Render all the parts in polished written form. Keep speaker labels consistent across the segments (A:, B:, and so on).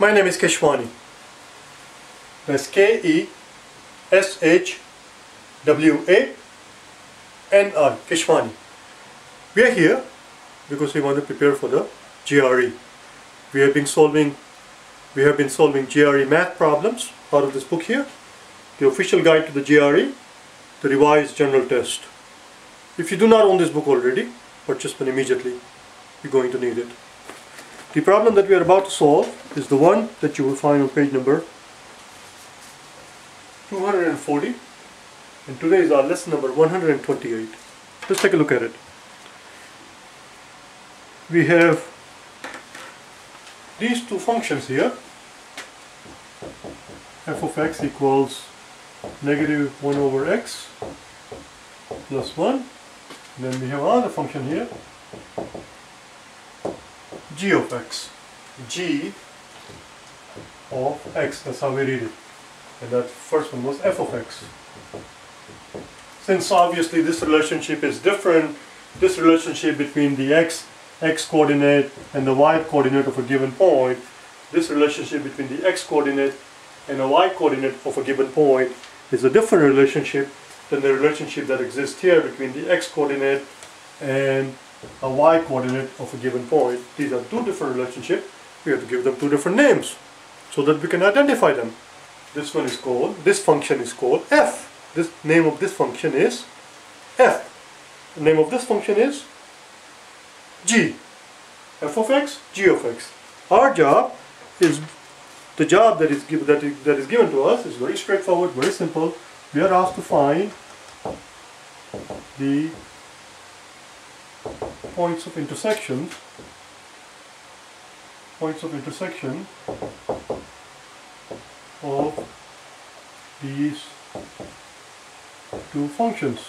A: My name is Keshwani. That's K-E-S-H-W-A-N-I, Keshwani. We are here because we want to prepare for the GRE. We have been solving GRE math problems out of this book here, the official guide to the GRE, the revised general test. If you do not own this book already, purchase one immediately. You're going to need it. The problem that we are about to solve is the one that you will find on page number 240, and today is our lesson number 128. Let's take a look at it. We have these two functions here. F of x equals negative 1 over x plus 1. And then we have another function here, g of x. G of x, that's how we read it. And that first one was f of x. Since obviously this relationship is different, this relationship between the x coordinate and the y coordinate of a given point, this relationship between the x coordinate and the y coordinate of a given point is a different relationship than the relationship that exists here between the x coordinate and a y coordinate of a given point. These are two different relationships. We have to give them two different names so that we can identify them. This function is called f. This name of this function is f. The name of this function is g. F of x, g of x. Our job is, the job that is given to us is very straightforward, very simple. We are asked to find the points of intersection of these two functions.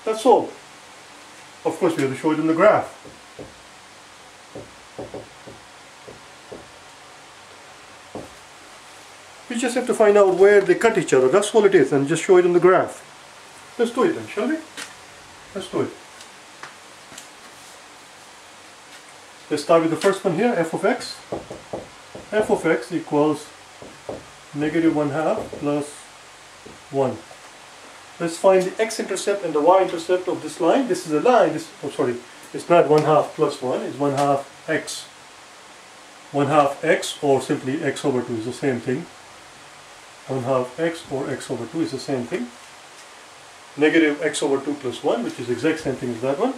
A: That's all. Of course, we have to show it in the graph. We just have to find out where they cut each other. That's all it is, and just show it in the graph. Let's do it then, shall we? Let's do it. Let's start with the first one here, f of x. F of x equals negative 1/2 plus 1. Let's find the x-intercept and the y-intercept of this line. This is a line. It's not 1/2 plus 1. It's 1/2 x. 1/2 x, or simply x over 2 is the same thing. 1/2 x or x over 2 is the same thing. Negative x over 2 plus 1, which is the exact same thing as that one.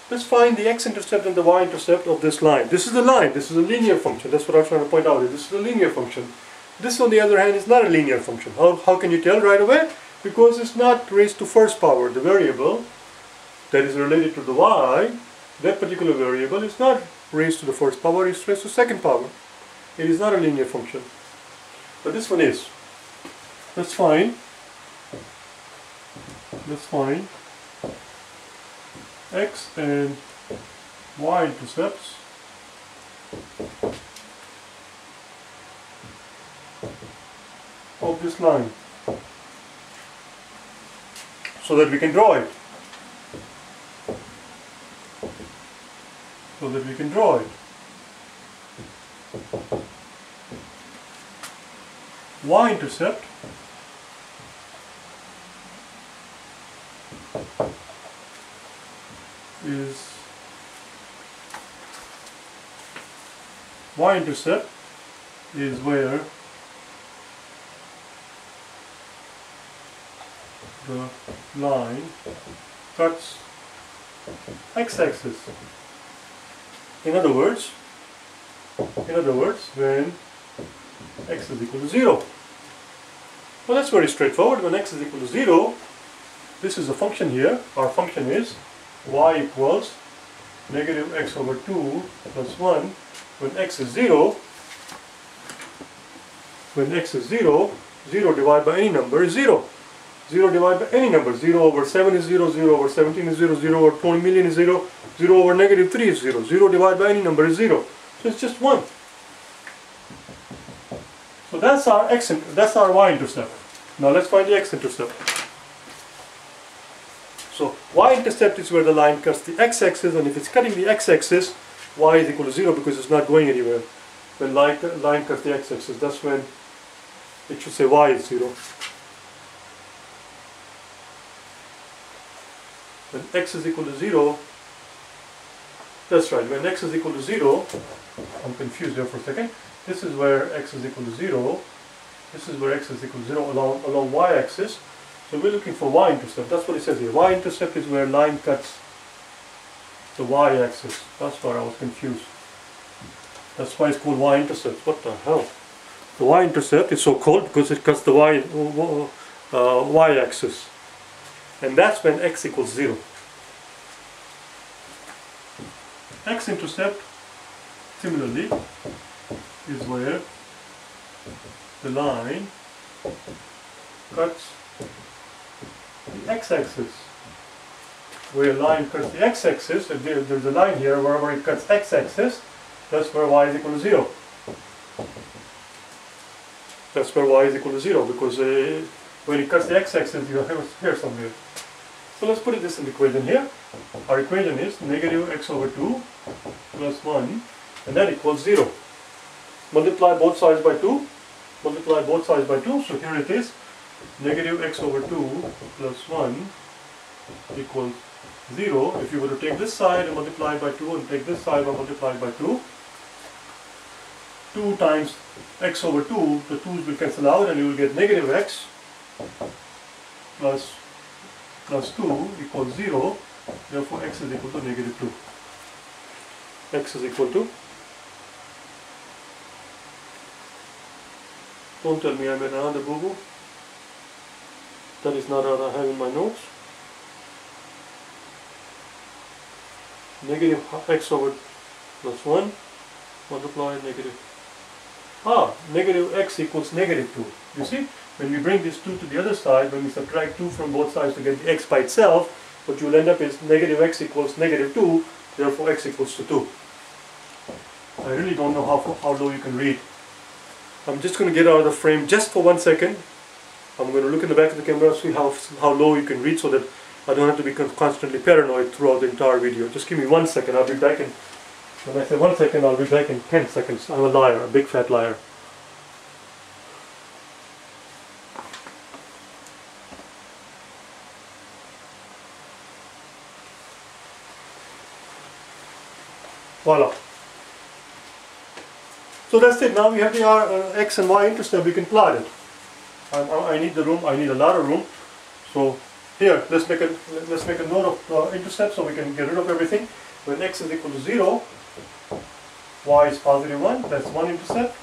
A: Let's find the x-intercept and the y-intercept of this line. This is the line. This is a linear function. That's what I'm trying to point out. This is a linear function. This, on the other hand, is not a linear function. How can you tell right away? Because it's not raised to first power. The variable that is related to the y, that particular variable, is not raised to the first power. It's raised to second power. It is not a linear function. But this one is. Let's find x and y intercepts of this line so that we can draw it. Y-intercept is where the line cuts x-axis. In other words, when x is equal to 0. Well, that's very straightforward. When x is equal to 0, this is a function here. Our function is y equals negative x over 2 plus 1. When x is 0, 0 divided by any number is 0. 0 divided by any number. 0 over 7 is 0, 0 over 17 is 0, 0 over 20 million is 0, 0 over negative 3 is 0. 0 divided by any number is 0. So it's just 1. So that's our y-intercept. Now let's find the x-intercept. So y-intercept is where the line cuts the x-axis, and if it's cutting the x-axis, y is equal to 0 because it's not going anywhere. When line cuts the x-axis, that's when it should say y is 0. When x is equal to 0, that's right, when x is equal to 0, I'm confused here for a second, this is where x is equal to 0, this is where x is equal to 0 along y-axis, so we're looking for y-intercept, that's what it says here. Y-intercept is where line cuts the y-axis, that's why I was confused. That's why it's called y-intercept, what the hell? The y-intercept is so called because it cuts the y-axis, and that's when x equals 0. X-intercept, similarly, is where the line cuts the x-axis. Where a line cuts the x-axis, if there's a line here, wherever it cuts x-axis, that's where y is equal to 0. That's where y is equal to 0, because when it cuts the x-axis, you have here somewhere. So let's put this in the equation here. Our equation is negative x over 2 plus 1, and that equals 0. Multiply both sides by 2. Multiply both sides by 2. So here it is. Negative x over 2 plus 1 equals 0. If you were to take this side and multiply by 2 and take this side and multiply by 2, 2 times x over 2, the 2's will cancel out and you will get negative x plus 2 equals 0. Therefore x is equal to negative 2. X is equal to, don't tell me I made another boo-boo. That is not what I have in my notes. Negative x over plus 1 multiply negative. Negative x equals negative 2. You see, when we bring this 2 to the other side, when we subtract 2 from both sides to get the x by itself, what you will end up is negative x equals negative 2, therefore x equals to 2. I really don't know how low you can read. I'm just going to get out of the frame just for 1 second. I'm going to look in the back of the camera and see how low you can read so that I don't have to be constantly paranoid throughout the entire video. Just give me 1 second, I'll be back in, when I say 1 second, I'll be back in 10 seconds. I'm a liar, a big fat liar. Voila. So that's it. Now we have the x and y intercept. We can plot it. I need the room. I need a lot of room. So here, let's make a note of intercept so we can get rid of everything. When x is equal to 0, y is positive 1. That's one intercept.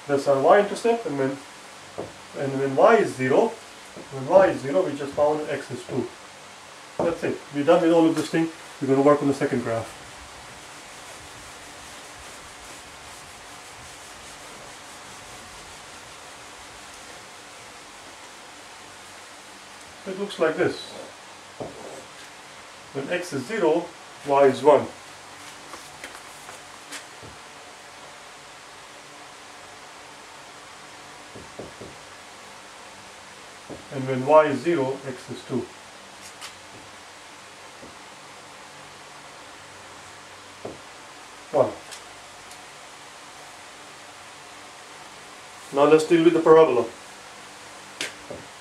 A: That's our y intercept. And when y is 0, we just found x is 2. That's it. We're done with all of this thing. We're going to work on the second graph. It looks like this. When x is 0, y is 1. And when y is 0, x is 2. One. Now let's deal with the parabola.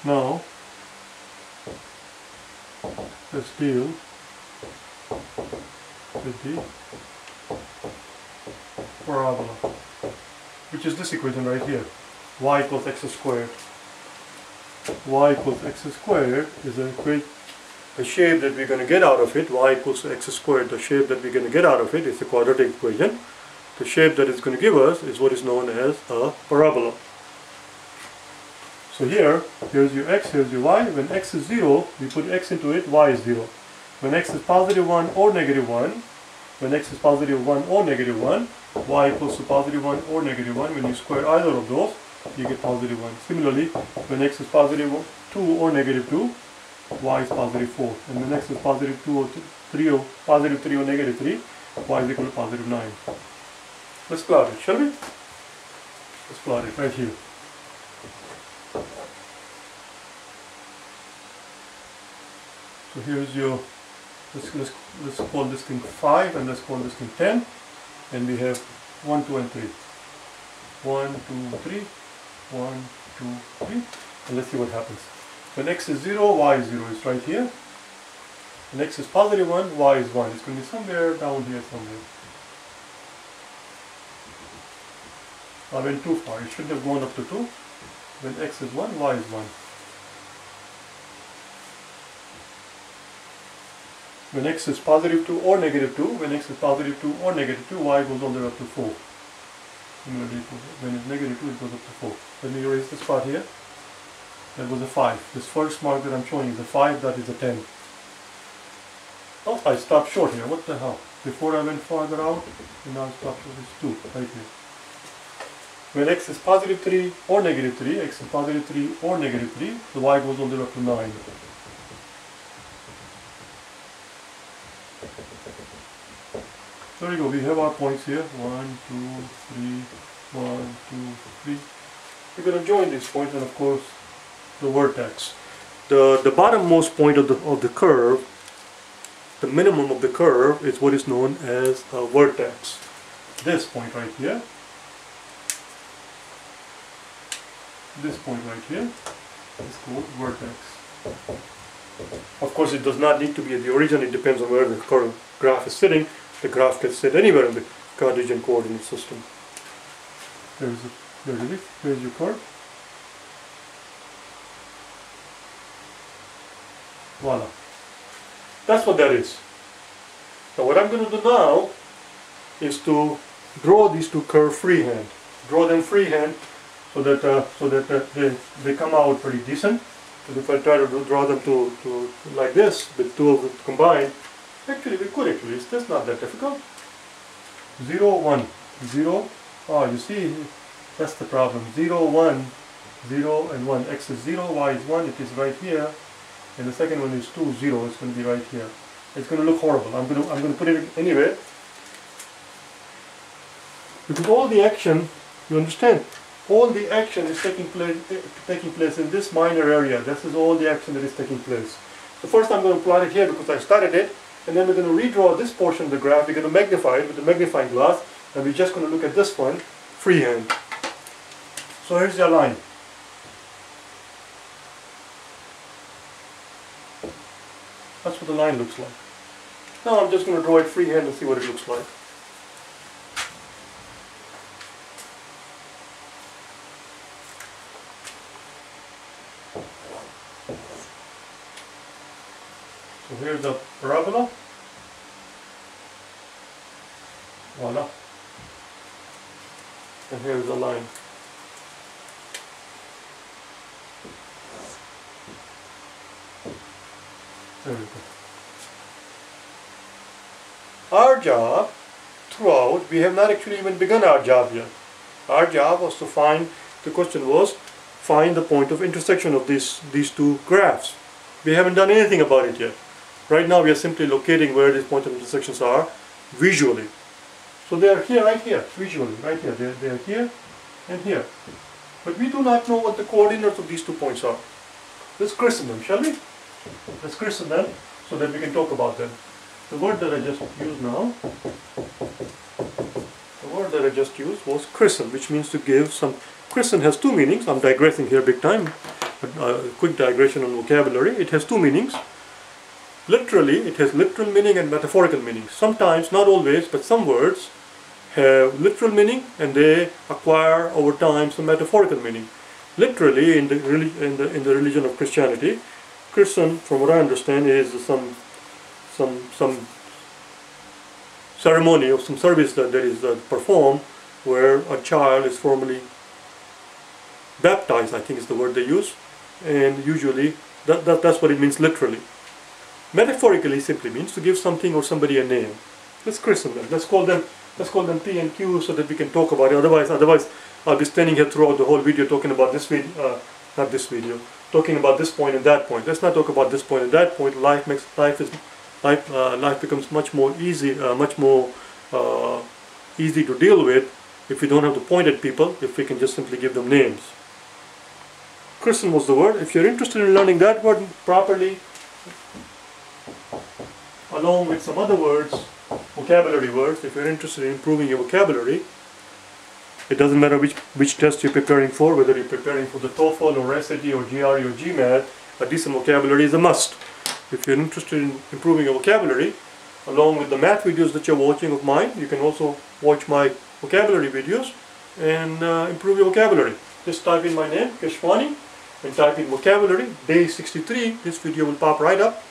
A: Now let's deal with the parabola, which is this equation right here. Y equals x squared. Y equals x squared is a shape that we're going to get out of it. Y equals x squared. The shape that we're going to get out of it is a quadratic equation. The shape that it's going to give us is what is known as a parabola. So here's your x, here's your y. When x is 0, we put x into it, y is 0. When x is positive 1 or negative 1, when x is positive 1 or negative 1, y equals to positive 1 or negative 1. When you square either of those, you get positive 1. Similarly, when x is positive 2 or negative 2, y is positive 4. And when x is positive 2 or 3 or positive 3 or negative 3, y is equal to positive 9. Let's plot it, shall we? Let's plot it right here. So here's your, let's call this thing 5 and let's call this thing 10. and we have 1, 2 and 3. 1, 2, 3, 1, 2, 3, and let's see what happens. When x is 0, y is 0, it's right here. When x is positive 1, y is 1. It's going to be somewhere down here somewhere. I went too far. It should have gone up to 2. When x is 1, y is 1. When x is positive 2 or negative 2, when x is positive 2 or negative 2, y goes all the way up to 4. Similarly, when it's negative 2, it goes up to 4. Let me erase this part here. That was a 5. This first mark that I'm showing is a 5, that is a 10. Oh, I stopped short here. What the hell? Before I went farther out, and now I stopped short. It's 2, right here. When x is positive 3 or negative 3, x is positive 3 or negative 3, the y goes all the way up to 9. There we go, we have our points here. 1, 2, 3, 1, 2, 3. We're going to join these points and of course the vertex. The bottommost point of the curve, the minimum of the curve, is what is known as a vertex. This point right here. This point right here is called vertex. Of course, it does not need to be at the origin. It depends on where the curve graph is sitting. The graph can sit anywhere in the Cartesian coordinate system. There's your curve. Voila. That's what that is. So what I'm going to do now is to draw these two curves freehand. Draw them freehand so that they come out pretty decent. But if I try to draw them to like this, with two of them combined, actually we could actually. It's not that difficult. 0, 1, 0. Oh, you see, that's the problem. 0, 1, 0 and 1. X is 0, y is 1. It is right here. And the second one is 2, 0. It's going to be right here. It's going to look horrible. I'm going to put it anyway. Because all the action, you understand, all the action is taking place in this minor area. This is all the action that is taking place. So first I'm going to plot it here because I started it, and then we're going to redraw this portion of the graph. We're going to magnify it with the magnifying glass, and we're just going to look at this one freehand. So here's your line. That's what the line looks like. Now I'm just going to draw it freehand and see what it looks like. So here's the parabola. Voila. And here's the line. There we go. Our job throughout, we have not actually even begun our job yet. Our job was to find, the question was, find the point of intersection of these two graphs. We haven't done anything about it yet. Right now we are simply locating where these point of intersections are visually. So they are here, right here, visually, right here. They are here and here. But we do not know what the coordinates of these 2 points are. Let's christen them, shall we? Let's christen them so that we can talk about them. The word that I just used now, was christen, which means to give some. Christen has 2 meanings. I'm digressing here big time. A quick digression on vocabulary. It has 2 meanings. Literally, it has literal meaning and metaphorical meaning. Sometimes, not always, but some words have literal meaning and they acquire over time some metaphorical meaning. Literally, in the religion of Christianity, christen, from what I understand, is some ceremony or some service that is performed where a child is formally baptized, I think is the word they use, and usually that's what it means literally. Metaphorically simply means to give something or somebody a name. Let's christen them. Let's call them P and Q so that we can talk about it. Otherwise I'll be standing here throughout the whole video talking about this video, talking about this point and that point. Let's not talk about this point and that point. Life becomes much more easy, easy to deal with if we don't have to point at people, if we can just simply give them names. Christen was the word. If you're interested in learning that word properly, along with some other words, vocabulary words. If you're interested in improving your vocabulary, it doesn't matter which test you're preparing for, whether you're preparing for the TOEFL or HESI or GRE or GMAT, a decent vocabulary is a must. If you're interested in improving your vocabulary, along with the math videos that you're watching of mine, you can also watch my vocabulary videos and improve your vocabulary. Just type in my name, Keshwani, and type in vocabulary, day 63. This video will pop right up.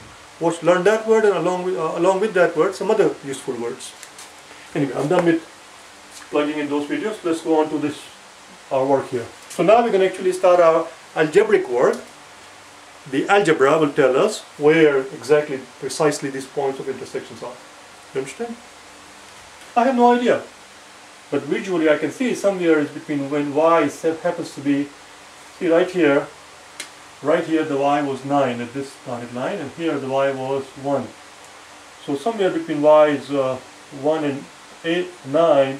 A: Learn that word, and along with that word, some other useful words. Anyway, I'm done with plugging in those videos. Let's go on to our work here. So now we can actually start our algebraic work. The algebra will tell us where exactly, precisely these points of intersections are. You understand? I have no idea. But visually I can see somewhere is between when y happens to be, see right here the y was 9 at this dotted line, and here the y was 1. So somewhere between y is 1 and 8, 9,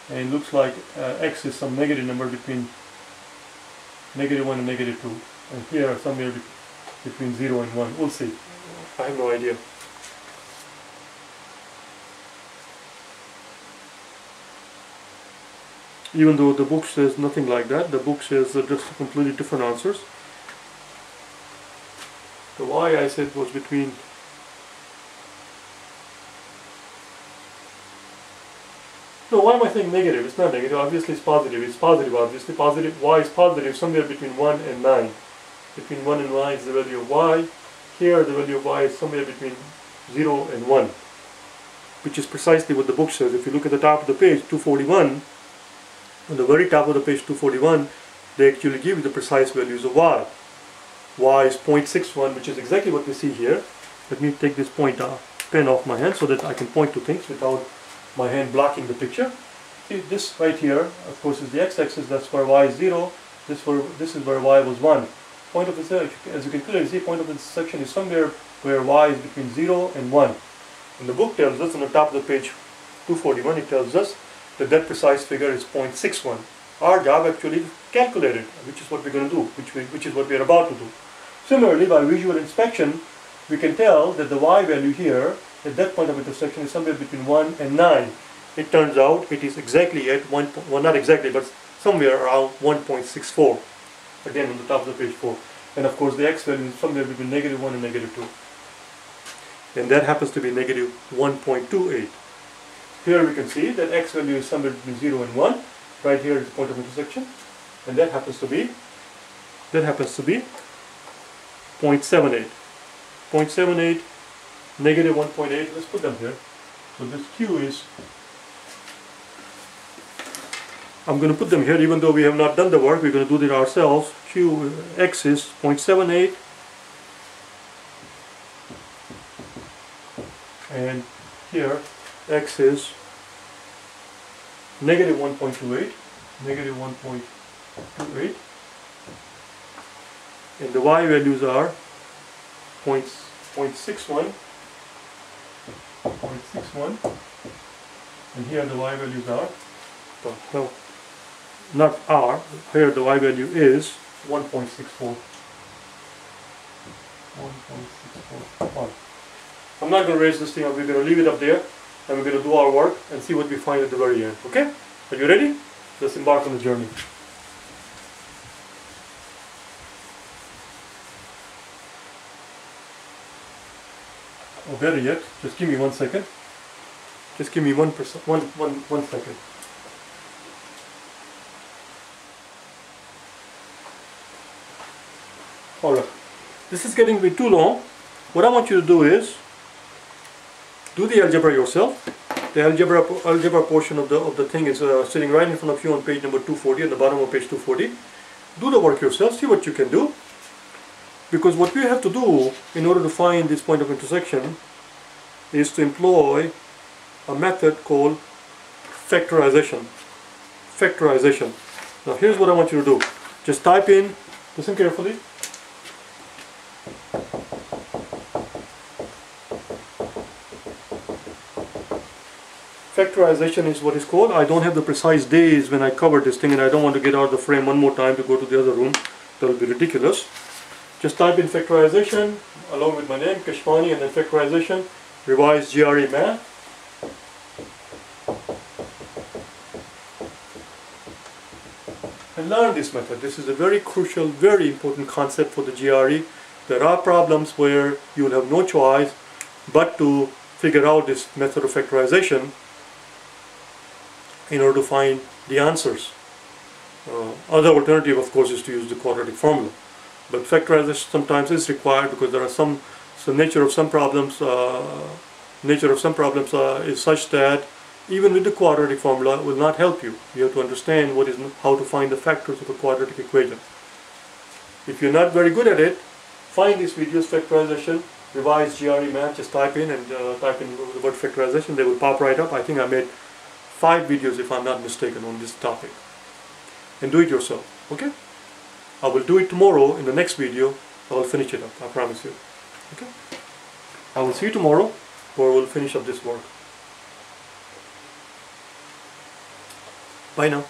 A: and it looks like x is some negative number between -1 and -2. And here somewhere between 0 and 1. We'll see. I have no idea. Even though the book says nothing like that, the book says just completely different answers. The y I said was between no, why am I saying negative? It's not negative, obviously it's positive. It's positive, obviously. Positive, y is positive somewhere between 1 and 9. Between 1 and 9 is the value of y. Here the value of y is somewhere between 0 and 1, which is precisely what the book says. If you look at the top of the page, 241, on the very top of the page 241, they actually give you the precise values of y. Y is 0.61, which is exactly what we see here. Let me take this pen off my hand so that I can point to things without my hand blocking the picture. See, this right here, of course, is the x-axis. That's where y is 0. This is where y was 1. Point of intersection, as you can clearly see, point of intersection is somewhere where y is between 0 and 1. And the book tells us on the top of the page 241, it tells us that that precise figure is 0.61. Our job actually is calculated, which is what we're going to do, which is what we are about to do. Similarly, by visual inspection, we can tell that the y value here at that point of intersection is somewhere between 1 and 9. It turns out it is exactly at not exactly, but somewhere around 1.64. Again on the top of the page 4. And of course the x value is somewhere between -1 and -2. And that happens to be -1.28. Here we can see that x value is somewhere between 0 and 1. Right here is the point of intersection. And that happens to be 0.78. 0.78, -1.8. Let's put them here. So this q is, I'm going to put them here even though we have not done the work. We're going to do it ourselves. X is 0.78, and here x is -1.28, and the y values are 0.61, and here the y values are, well, not r, here the y value is 1.64. I'm not going to raise this thing up, we're going to leave it up there, and we're going to do our work and see what we find at the very end, okay? Are you ready? Let's embark on the journey. Or better yet, just give me 1 second. Just give me one second. Alright, this is getting to be too long. What I want you to do is do the algebra yourself. The algebra portion of the thing is sitting right in front of you on page number 240, at the bottom of page 240. Do the work yourself, see what you can do. Because what we have to do in order to find this point of intersection is to employ a method called factorization. Now here's what I want you to do. Just type in, listen carefully. Factorization is what is called. I don't have the precise days when I covered this thing, and I don't want to get out of the frame one more time to go to the other room. That will be ridiculous. Just type in factorization along with my name, Keshwani, and then factorization, revised GRE math. and learn this method. This is a very crucial, very important concept for the GRE. There are problems where you will have no choice but to figure out this method of factorization in order to find the answers. Other alternative, of course, is to use the quadratic formula. But factorization sometimes is required because there are some nature of some problems is such that even with the quadratic formula will not help you. You have to understand how to find the factors of a quadratic equation. If you're not very good at it, find these videos, factorization, revise GRE math, just type in the word factorization, they will pop right up. I think I made 5 videos, if I'm not mistaken, on this topic. And do it yourself, okay? I will do it tomorrow in the next video. I will finish it up, I promise you. Okay? I will see you tomorrow, where we'll finish up this work. Bye now.